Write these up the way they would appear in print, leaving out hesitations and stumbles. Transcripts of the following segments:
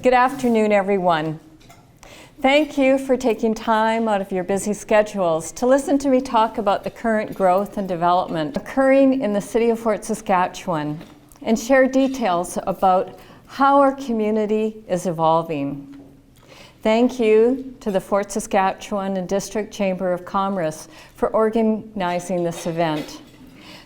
Good afternoon, everyone. Thank you for taking time out of your busy schedules to listen to me talk about the current growth and development occurring in the City of Fort Saskatchewan and share details about how our community is evolving. Thank you to the Fort Saskatchewan and District Chamber of Commerce for organizing this event.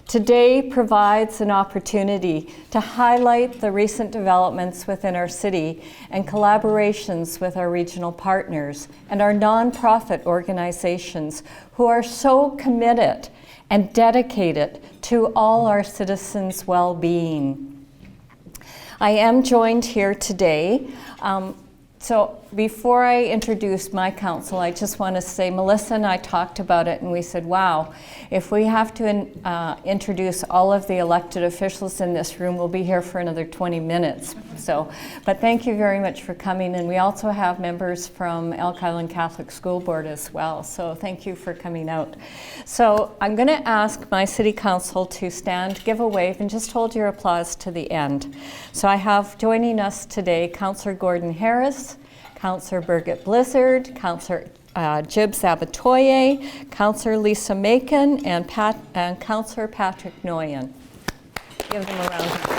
Today provides an opportunity to highlight the recent developments within our city and collaborations with our regional partners and our nonprofit organizations who are so committed and dedicated to all our citizens' well-being. I am joined here today. So before I introduce my council, I just want to say Melissa and I talked about it and we said, wow, if we have to introduce all of the elected officials in this room, we'll be here for another 20 minutes. But thank you very much for coming. And we also have members from Elk Island Catholic School Board as well. So thank you for coming out. So I'm going to ask my city council to stand, give a wave, and just hold your applause to the end. So I have joining us today Councillor Gordon Harris, Councillor Birgit Blizzard, Councillor Jib Sabatoye, Councillor Lisa Macon, and Councillor Patrick Noyan. Give them a round of applause.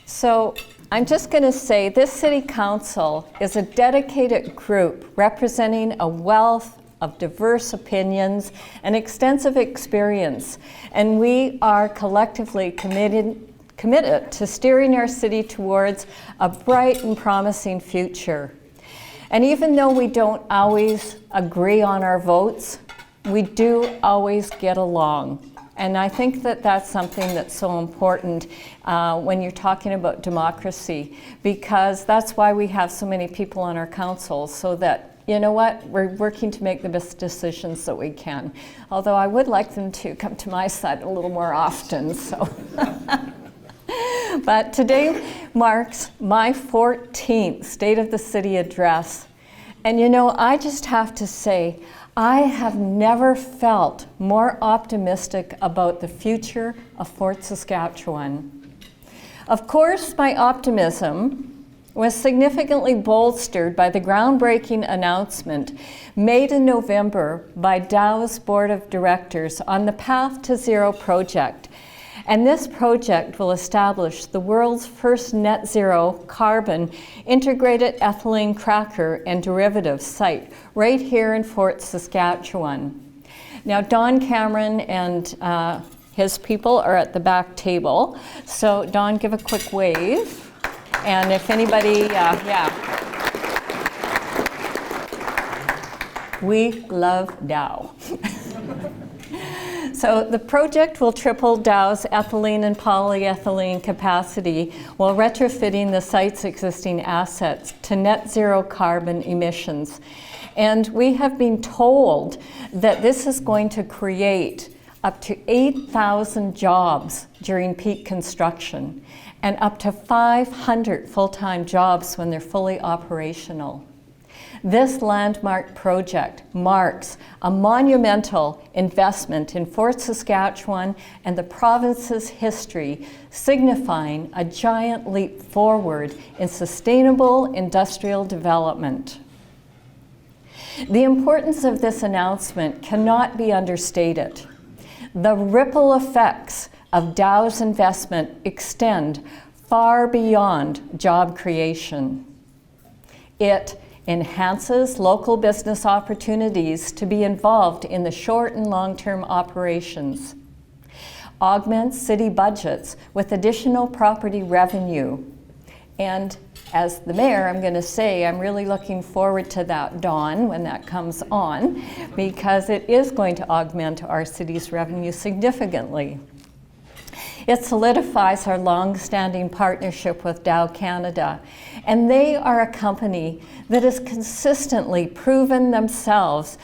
So I'm just going to say this City Council is a dedicated group representing a wealth of diverse opinions and extensive experience, and we are collectively committed to steering our city towards a bright and promising future. And even though we don't always agree on our votes, we do always get along. And I think that that's something that's so important when you're talking about democracy, because that's why we have so many people on our council, so that you know what? We're working to make the best decisions that we can. Although I would like them to come to my side a little more often, so. But today marks my 14th State of the City address. And you know, I just have to say, I have never felt more optimistic about the future of Fort Saskatchewan. Of course, my optimism was significantly bolstered by the groundbreaking announcement made in November by Dow's Board of Directors on the Path to Zero project. And this project will establish the world's first net zero carbon integrated ethylene cracker and derivatives site right here in Fort Saskatchewan. Now, Don Cameron and his people are at the back table. So Don, give a quick wave. And if anybody, we love Dow. So the project will triple Dow's ethylene and polyethylene capacity while retrofitting the site's existing assets to net zero carbon emissions. And we have been told that this is going to create up to 8,000 jobs during peak construction, and up to 500 full-time jobs when they're fully operational. This landmark project marks a monumental investment in Fort Saskatchewan and the province's history, signifying a giant leap forward in sustainable industrial development. The importance of this announcement cannot be understated. The ripple effects of Dow's investment extend far beyond job creation. It enhances local business opportunities to be involved in the short and long-term operations, augments city budgets with additional property revenue. And as the mayor, I'm going to say I'm really looking forward to that dawn when that comes on, because it is going to augment our city's revenue significantly. It solidifies our long-standing partnership with Dow Canada, and they are a company that has consistently proven themselves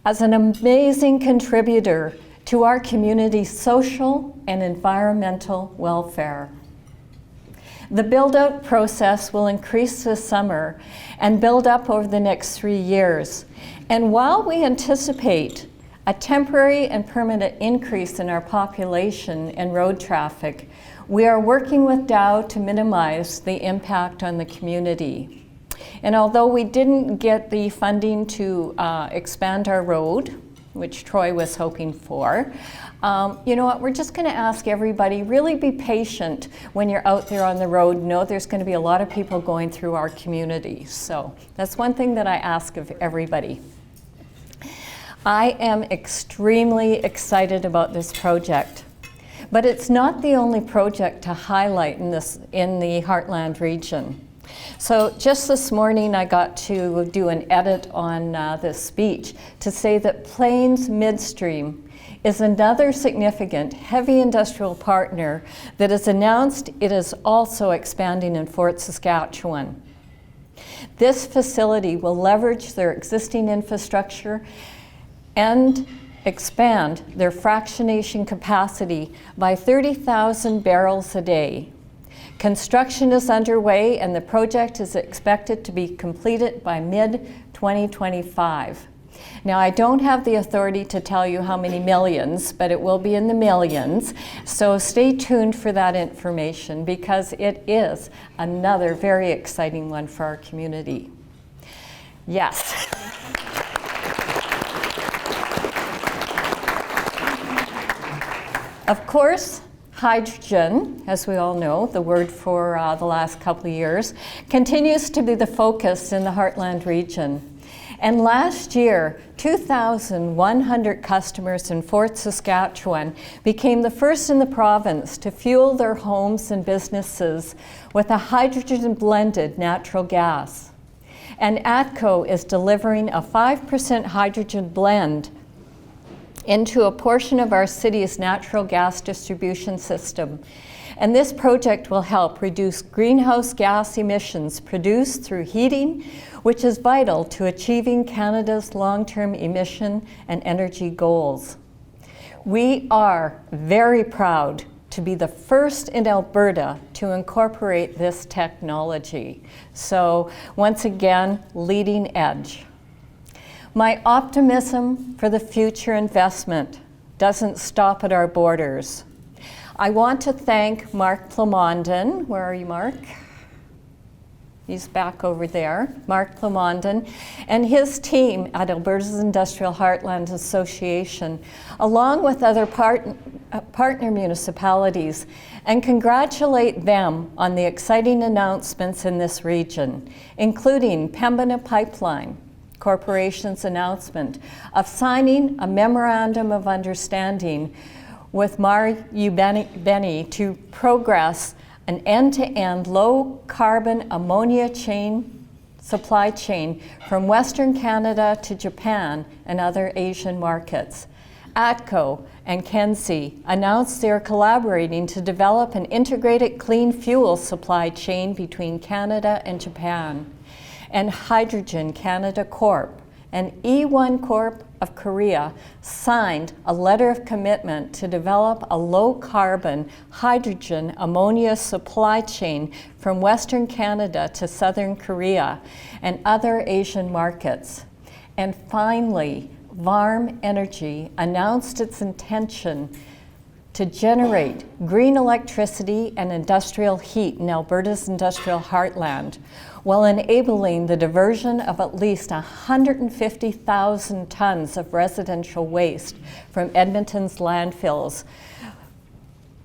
as an amazing contributor to our community's social and environmental welfare. The build-out process will increase this summer and build up over the next 3 years. And while we anticipate a temporary and permanent increase in our population and road traffic, we are working with Dow to minimize the impact on the community. And although we didn't get the funding to expand our road, which Troy was hoping for, you know what, we're just going to ask everybody, really be patient when you're out there on the road. Know there's going to be a lot of people going through our community. So that's one thing that I ask of everybody. I am extremely excited about this project, but it's not the only project to highlight in the Heartland region. So just this morning I got to do an edit on this speech to say that Plains Midstream is another significant heavy industrial partner that has announced it is also expanding in Fort Saskatchewan. This facility will leverage their existing infrastructure and expand their fractionation capacity by 30,000 barrels a day. Construction is underway and the project is expected to be completed by mid-2025. Now, I don't have the authority to tell you how many millions, but it will be in the millions. So stay tuned for that information because it is another very exciting one for our community. Yes. Of course, hydrogen, as we all know, the word for the last couple of years, continues to be the focus in the Heartland region. And last year, 2,100 customers in Fort Saskatchewan became the first in the province to fuel their homes and businesses with a hydrogen-blended natural gas. And ATCO is delivering a 5% hydrogen blend into a portion of our city's natural gas distribution system. And this project will help reduce greenhouse gas emissions produced through heating, which is vital to achieving Canada's long-term emission and energy goals. We are very proud to be the first in Alberta to incorporate this technology. So once again, leading edge. My optimism for the future investment doesn't stop at our borders. I want to thank Mark Plamondon. Where are you, Mark? He's back over there. Mark Plamondon and his team at Alberta's Industrial Heartland Association, along with other partner municipalities, and congratulate them on the exciting announcements in this region, including Pembina Pipeline Corporation's announcement of signing a memorandum of understanding with Mar Ubeni to progress an end-to-end low-carbon ammonia supply chain from Western Canada to Japan and other Asian markets. ATCO and Kenzie announced they are collaborating to develop an integrated clean fuel supply chain between Canada and Japan. And Hydrogen Canada Corp and E1 Corp of Korea signed a letter of commitment to develop a low-carbon hydrogen ammonia supply chain from Western Canada to Southern Korea and other Asian markets. And finally, Varm Energy announced its intention to generate green electricity and industrial heat in Alberta's industrial heartland, while enabling the diversion of at least 150,000 tons of residential waste from Edmonton's landfills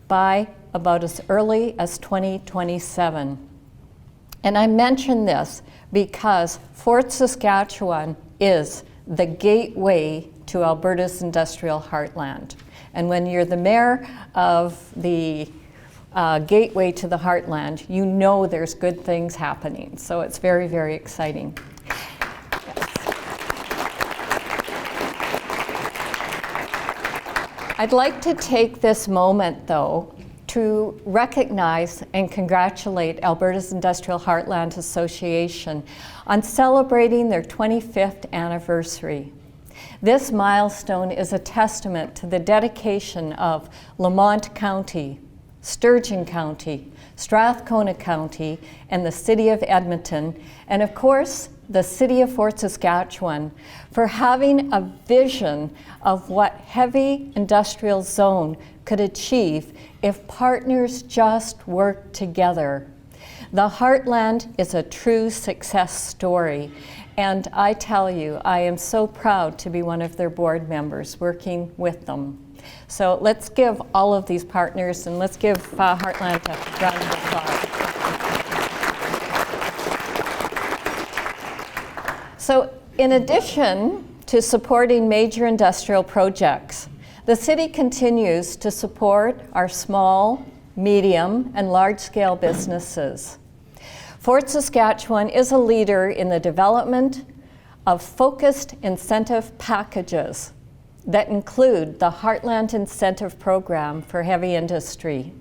by about as early as 2027. And I mention this because Fort Saskatchewan is the gateway to Alberta's industrial heartland. And when you're the mayor of the gateway to the heartland, you know there's good things happening. So it's very, very exciting. Yes. I'd like to take this moment, though, to recognize and congratulate Alberta's Industrial Heartland Association on celebrating their 25th anniversary. This milestone is a testament to the dedication of Lamont County, Sturgeon County, Strathcona County, and the City of Edmonton, and of course, the City of Fort Saskatchewan, for having a vision of what heavy industrial zone could achieve if partners just work together. The Heartland is a true success story, and I tell you, I am so proud to be one of their board members working with them. So let's give all of these partners, and let's give Heartland a round of applause. So in addition to supporting major industrial projects, the city continues to support our small, medium, and large-scale businesses. Fort Saskatchewan is a leader in the development of focused incentive packages that include the Heartland Incentive Program for heavy industry,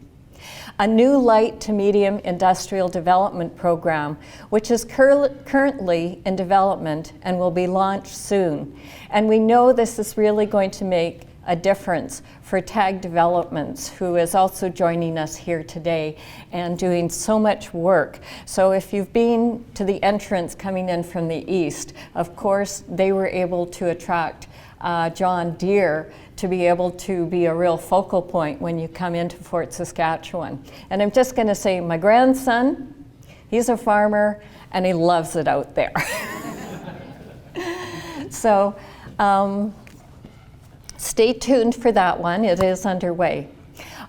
a new light to medium industrial development program, which is currently in development and will be launched soon. And we know this is really going to make a difference for TAG Developments, who is also joining us here today and doing so much work. So if you've been to the entrance coming in from the east, of course, they were able to attract John Deere to be able to be a real focal point when you come into Fort Saskatchewan. And I'm just going to say, my grandson, he's a farmer and he loves it out there. So stay tuned for that one. It is underway.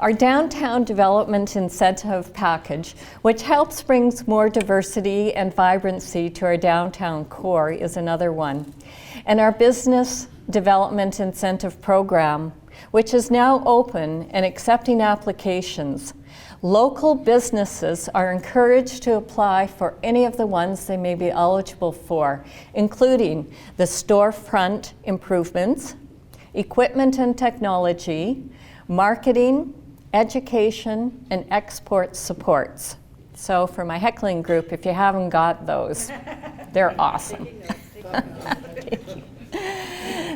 Our Downtown Development Incentive Package, which helps bring more diversity and vibrancy to our downtown core, is another one. And our Business Development Incentive Program, which is now open and accepting applications. Local businesses are encouraged to apply for any of the ones they may be eligible for, including the storefront improvements, equipment and technology, marketing, education, and export supports. So for my heckling group, if you haven't got those, they're awesome.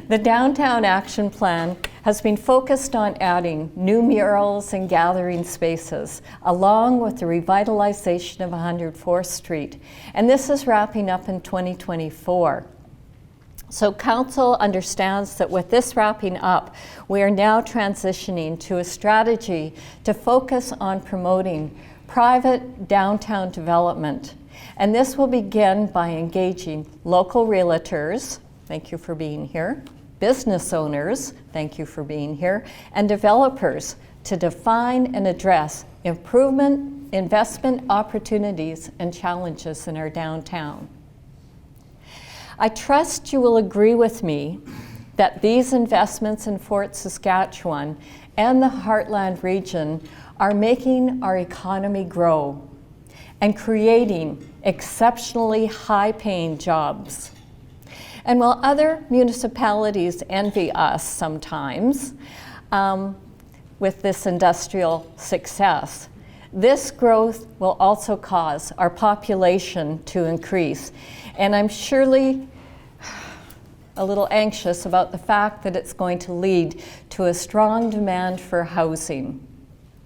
The Downtown Action Plan has been focused on adding new murals and gathering spaces, along with the revitalization of 104th Street. And this is wrapping up in 2024. So Council understands that with this wrapping up, we are now transitioning to a strategy to focus on promoting private downtown development. And this will begin by engaging local realtors, thank you for being here, business owners, thank you for being here, and developers to define and address investment opportunities and challenges in our downtown. I trust you will agree with me that these investments in Fort Saskatchewan and the Heartland region are making our economy grow and creating exceptionally high-paying jobs. And while other municipalities envy us sometimes with this industrial success, this growth will also cause our population to increase. And I'm surely a little anxious about the fact that it's going to lead to a strong demand for housing.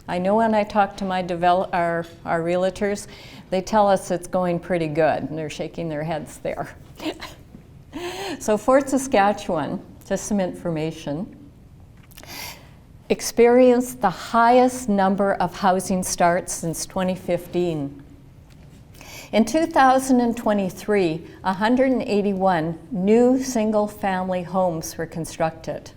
I know when I talk to my our realtors, they tell us it's going pretty good, and they're shaking their heads there. So Fort Saskatchewan, just some information, experienced the highest number of housing starts since 2015. In 2023, 181 new single-family homes were constructed.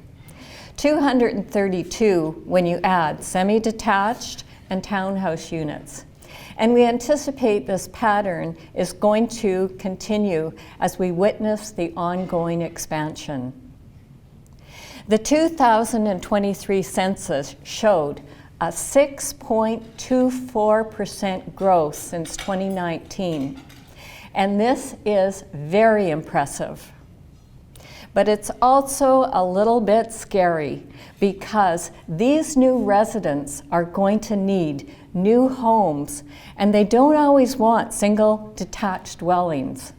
232 when you add semi-detached and townhouse units. And we anticipate this pattern is going to continue as we witness the ongoing expansion. The 2023 census showed a 6.24% growth since 2019. And this is very impressive. But it's also a little bit scary because these new residents are going to need new homes, and they don't always want single detached dwellings.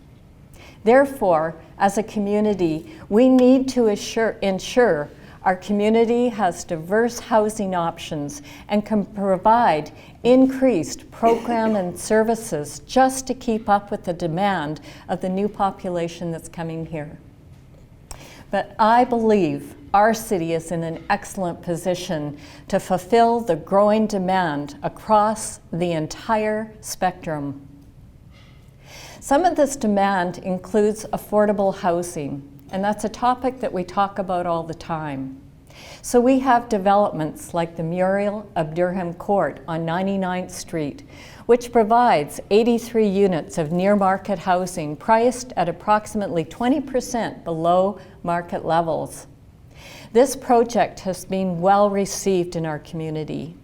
Therefore, as a community, we need to ensure Our community has diverse housing options and can provide increased program and services just to keep up with the demand of the new population that's coming here. But I believe our city is in an excellent position to fulfill the growing demand across the entire spectrum. Some of this demand includes affordable housing, and that's a topic that we talk about all the time. So we have developments like the Muriel of Durham Court on 99th Street, which provides 83 units of near-market housing priced at approximately 20% below market levels. This project has been well received in our community.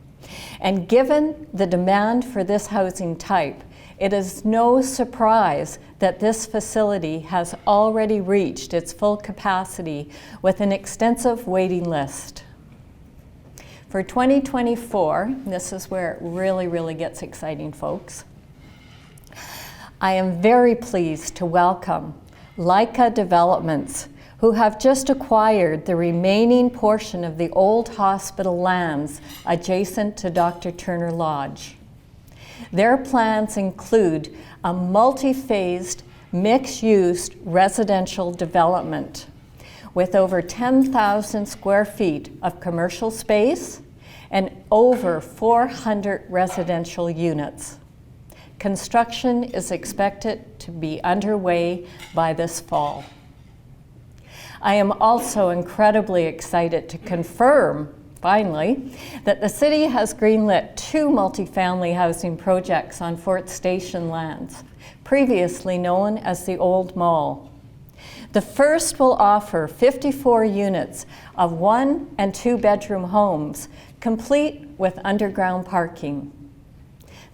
And given the demand for this housing type, it is no surprise that this facility has already reached its full capacity with an extensive waiting list. For 2024, this is where it really gets exciting, folks. I am very pleased to welcome Leica Developments, who have just acquired the remaining portion of the old hospital lands adjacent to Dr. Turner Lodge. Their plans include a multi-phased, mixed-use residential development with over 10,000 square feet of commercial space and over 400 residential units. Construction is expected to be underway by this fall. I am also incredibly excited to confirm, finally, that the city has greenlit 2 multifamily housing projects on Fort Station lands, previously known as the Old Mall. The first will offer 54 units of 1- and 2-bedroom homes, complete with underground parking.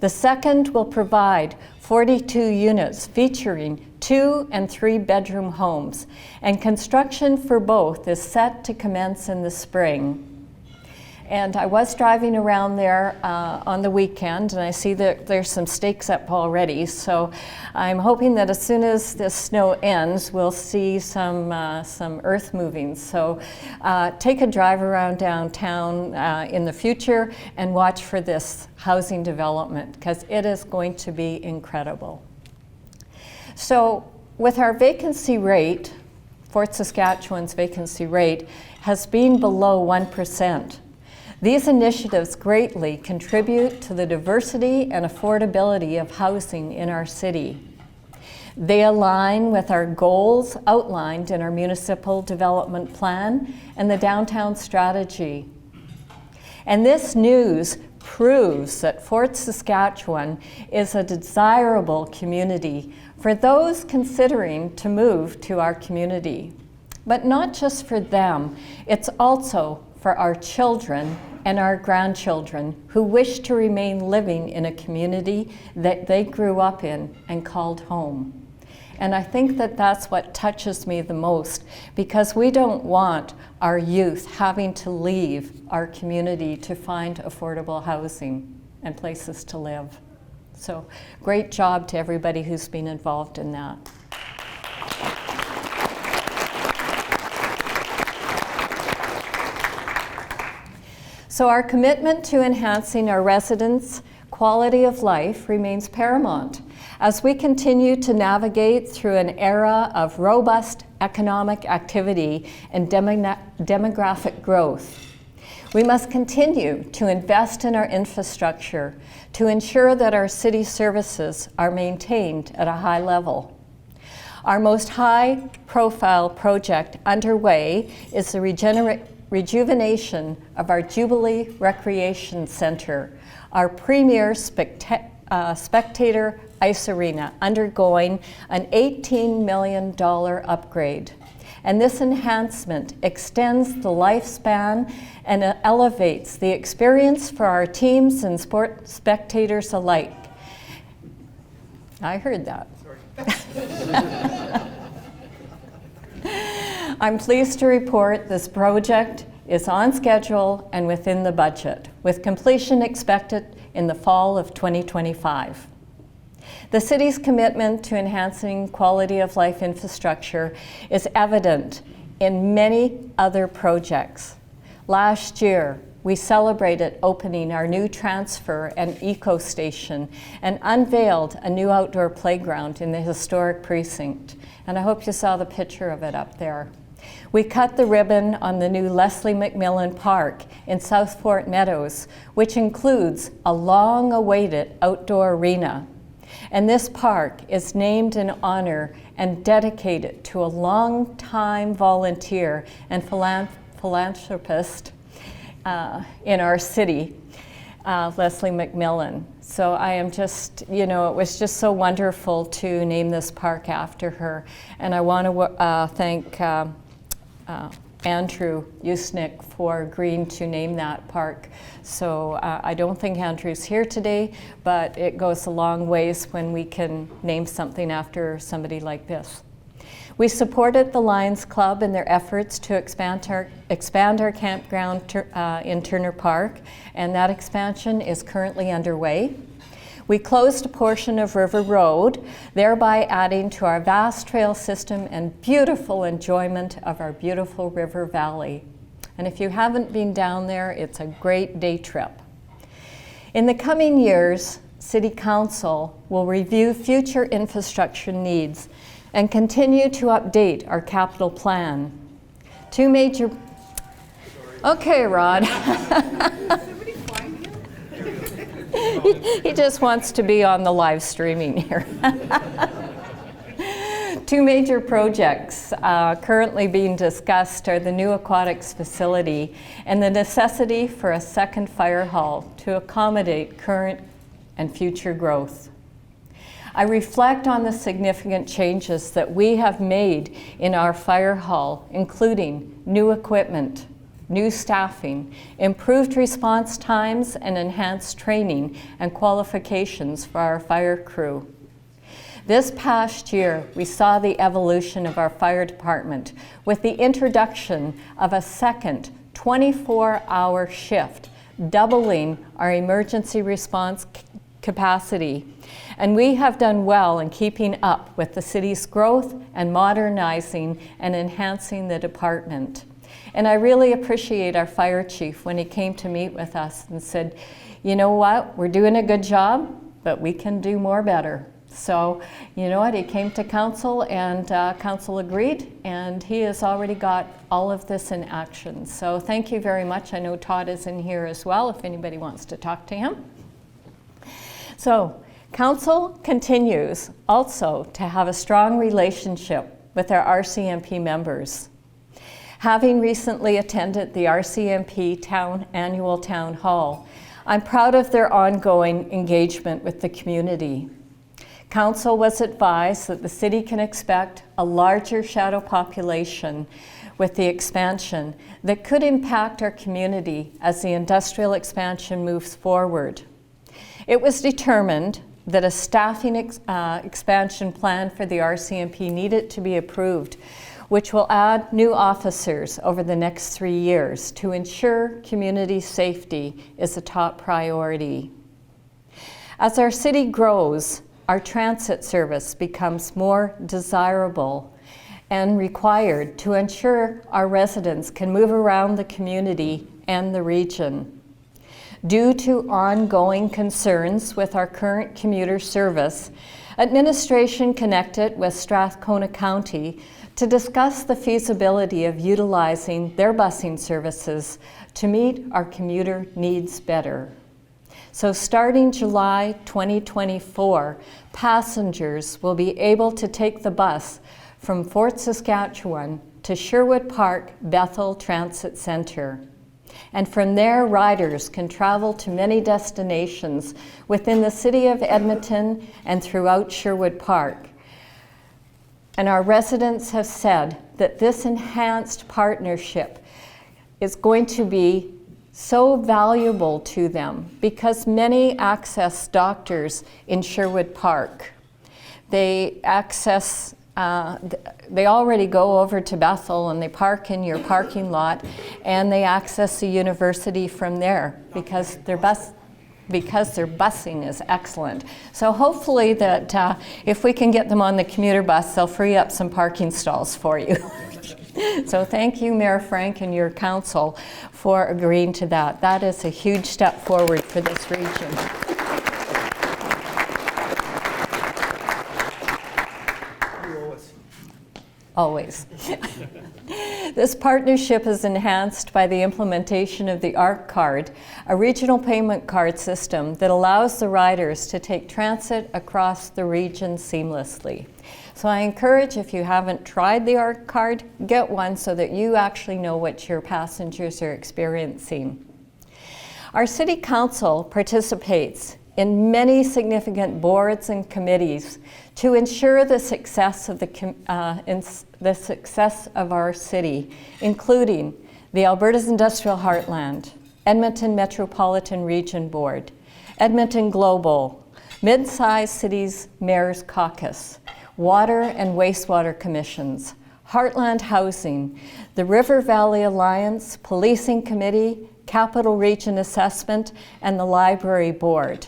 The second will provide 42 units featuring 2- and 3-bedroom homes, and construction for both is set to commence in the spring. And I was driving around there on the weekend, and I see that there's some stakes up already. So I'm hoping that as soon as this snow ends, we'll see some earth moving. So take a drive around downtown in the future and watch for this housing development, because it is going to be incredible. So with our vacancy rate, Fort Saskatchewan's vacancy rate has been below 1%. These initiatives greatly contribute to the diversity and affordability of housing in our city. They align with our goals outlined in our municipal development plan and the downtown strategy. And this news proves that Fort Saskatchewan is a desirable community for those considering to move to our community. But not just for them, it's also for our children and our grandchildren who wish to remain living in a community that they grew up in and called home. And I think that that's what touches me the most, because we don't want our youth having to leave our community to find affordable housing and places to live. So great job to everybody who's been involved in that. So our commitment to enhancing our residents' quality of life remains paramount as we continue to navigate through an era of robust economic activity and demographic growth. We must continue to invest in our infrastructure to ensure that our city services are maintained at a high level. Our most high-profile project underway is the rejuvenation of our Jubilee Recreation Center, our premier spectator ice arena, undergoing an $18 million upgrade. And this enhancement extends the lifespan and elevates the experience for our teams and sport spectators alike. I heard that. I'm pleased to report this project is on schedule and within the budget, with completion expected in the fall of 2025. The city's commitment to enhancing quality of life infrastructure is evident in many other projects. Last year, we celebrated opening our new transfer and eco station and unveiled a new outdoor playground in the historic precinct. And I hope you saw the picture of it up there. We cut the ribbon on the new Leslie McMillan Park in South Fort Meadows, which includes a long-awaited outdoor arena. And this park is named in honor and dedicated to a long-time volunteer and philanthropist in our city, Leslie McMillan. So I am just, it was just so wonderful to name this park after her. And I want to thank Andrew Usnick for agreeing to name that park. So I don't think Andrew's here today, but it goes a long ways when we can name something after somebody like this. We supported the Lions Club in their efforts to expand our campground in Turner Park, and that expansion is currently underway. We closed a portion of River Road, thereby adding to our vast trail system and beautiful enjoyment of our beautiful river valley. And if you haven't been down there, it's a great day trip. In the coming years, City Council will review future infrastructure needs and continue to update our capital plan. Two major... Okay, Rod. He just wants to be on the live streaming here. Two major projects currently being discussed are the new aquatics facility and the necessity for a second fire hall to accommodate current and future growth. I reflect on the significant changes that we have made in our fire hall, including new equipment, new staffing, improved response times, and enhanced training and qualifications for our fire crew. This past year, we saw the evolution of our fire department with the introduction of a second 24-hour shift, doubling our emergency response capacity. And we have done well in keeping up with the city's growth and modernizing and enhancing the department. And I really appreciate our fire chief when he came to meet with us and said, you know what, we're doing a good job, but we can do more better. So, you know what, he came to council and council agreed, and he has already got all of this in action. So thank you very much. I know Todd is in here as well if anybody wants to talk to him. So, council continues also to have a strong relationship with our RCMP members. Having recently attended the RCMP annual town hall, I'm proud of their ongoing engagement with the community. Council was advised that the city can expect a larger shadow population with the expansion that could impact our community as the industrial expansion moves forward. It was determined that a staffing expansion plan for the RCMP needed to be approved, which will add new officers over the next 3 years to ensure community safety is a top priority. As our city grows, our transit service becomes more desirable and required to ensure our residents can move around the community and the region. Due to ongoing concerns with our current commuter service, administration connected with Strathcona County to discuss the feasibility of utilizing their busing services to meet our commuter needs better. So starting July 2024, passengers will be able to take the bus from Fort Saskatchewan to Sherwood Park Bethel Transit Center. And from there, riders can travel to many destinations within the city of Edmonton and throughout Sherwood Park. And our residents have said that this enhanced partnership is going to be so valuable to them because many access doctors in Sherwood Park. They access they already go over to Bethel and they park in your parking lot and they access the university from there because their busing is excellent. So hopefully that if we can get them on the commuter bus, they'll free up some parking stalls for you. So thank you, Mayor Frank, and your council for agreeing to that. That is a huge step forward for this region. Always. This partnership is enhanced by the implementation of the ARC card, a regional payment card system that allows the riders to take transit across the region seamlessly. So I encourage, if you haven't tried the ARC card, get one so that you actually know what your passengers are experiencing. Our City Council participates in many significant boards and committees to ensure the success of our city, including the Alberta's Industrial Heartland, Edmonton Metropolitan Region Board, Edmonton Global, Mid-Sized Cities Mayor's Caucus, Water and Wastewater Commissions, Heartland Housing, the River Valley Alliance, Policing Committee, Capital Region Assessment, and the Library Board.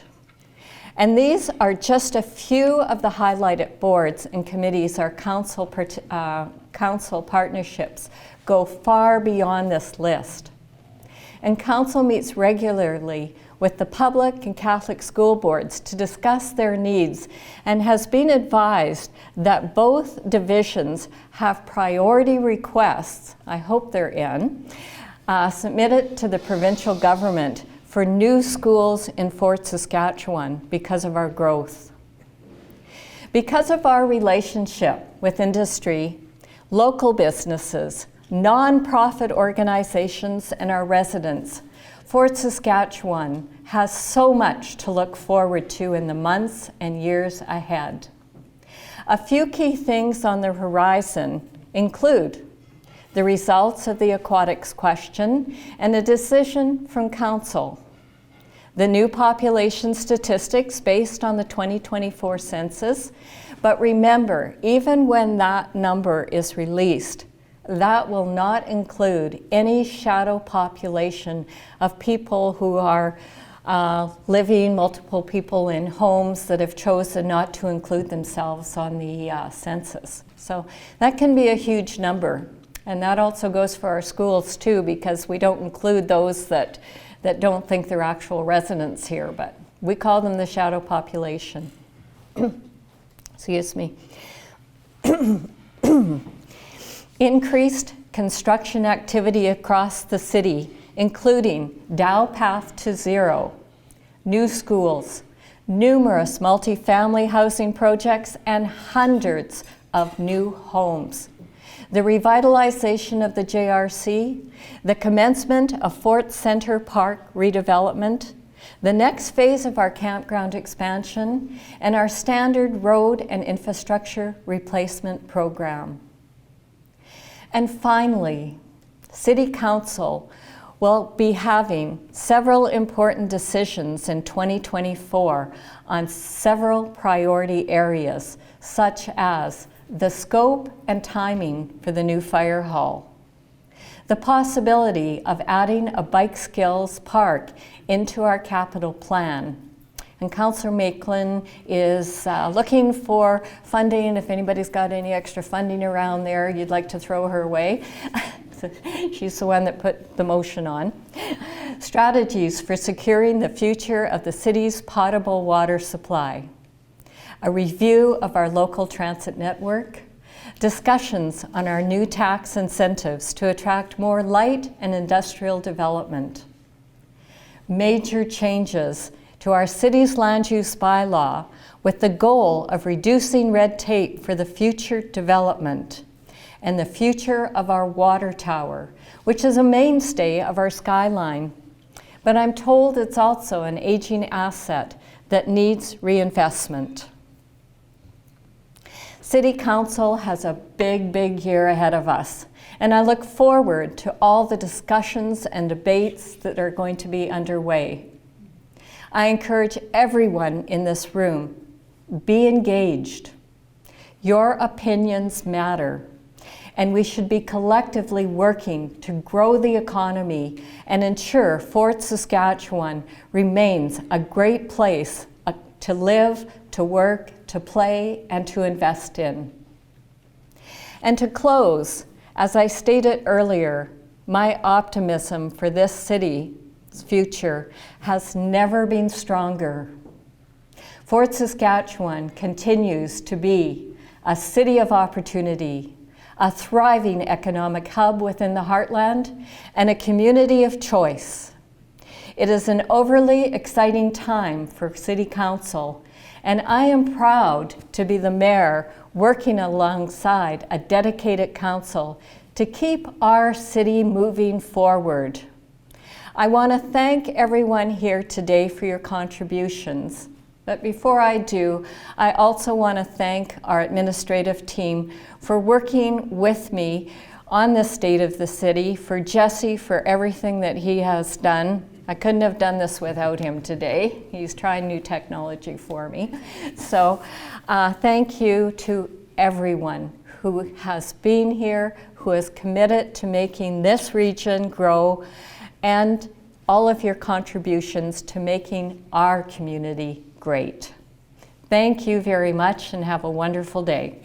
And these are just a few of the highlighted boards and committees. Our council partnerships go far beyond this list. And council meets regularly with the public and Catholic school boards to discuss their needs, and has been advised that both divisions have priority requests, I hope they're in, submitted to the provincial government for new schools in Fort Saskatchewan because of our growth. Because of our relationship with industry, local businesses, non-profit organizations, and our residents, Fort Saskatchewan has so much to look forward to in the months and years ahead. A few key things on the horizon include the results of the aquatics question and a decision from council, the new population statistics based on the 2024 census. But remember, even when that number is released, that will not include any shadow population of people who are living, multiple people in homes that have chosen not to include themselves on the census. So that can be a huge number. And that also goes for our schools too, because we don't include those that don't think they're actual residents here, but we call them the shadow population. Excuse me. Increased construction activity across the city, including Dow Path to Zero, new schools, numerous multifamily housing projects, and hundreds of new homes. The revitalization of the JRC, the commencement of Fort Centre Park redevelopment, the next phase of our campground expansion, and our standard road and infrastructure replacement program. And finally, City Council will be having several important decisions in 2024 on several priority areas, such as the scope and timing for the new fire hall, the possibility of adding a bike skills park into our capital plan. And Councillor Maitland is looking for funding. If anybody's got any extra funding around there, you'd like to throw her way. She's the one that put the motion on. Strategies for securing the future of the city's potable water supply. A review of our local transit network, discussions on our new tax incentives to attract more light and industrial development, major changes to our city's land use bylaw with the goal of reducing red tape for the future development, and the future of our water tower, which is a mainstay of our skyline. But I'm told it's also an aging asset that needs reinvestment. City Council has a big year ahead of us, and I look forward to all the discussions and debates that are going to be underway. I encourage everyone in this room, be engaged. Your opinions matter, and we should be collectively working to grow the economy and ensure Fort Saskatchewan remains a great place to live, to work, to play, and to invest in. And to close, As I stated earlier, my optimism for this city's future has never been stronger. Fort Saskatchewan continues to be a city of opportunity, a thriving economic hub within the heartland, and a community of choice. It is an overly exciting time for City Council, and I am proud to be the mayor working alongside a dedicated council to keep our city moving forward. I want to thank everyone here today for your contributions. But before I do, I also want to thank our administrative team for working with me on the state of the city, for Jesse for everything that he has done. I couldn't have done this without him today. He's trying new technology for me. So thank you to everyone who has been here, who is committed to making this region grow, and all of your contributions to making our community great. Thank you very much and have a wonderful day.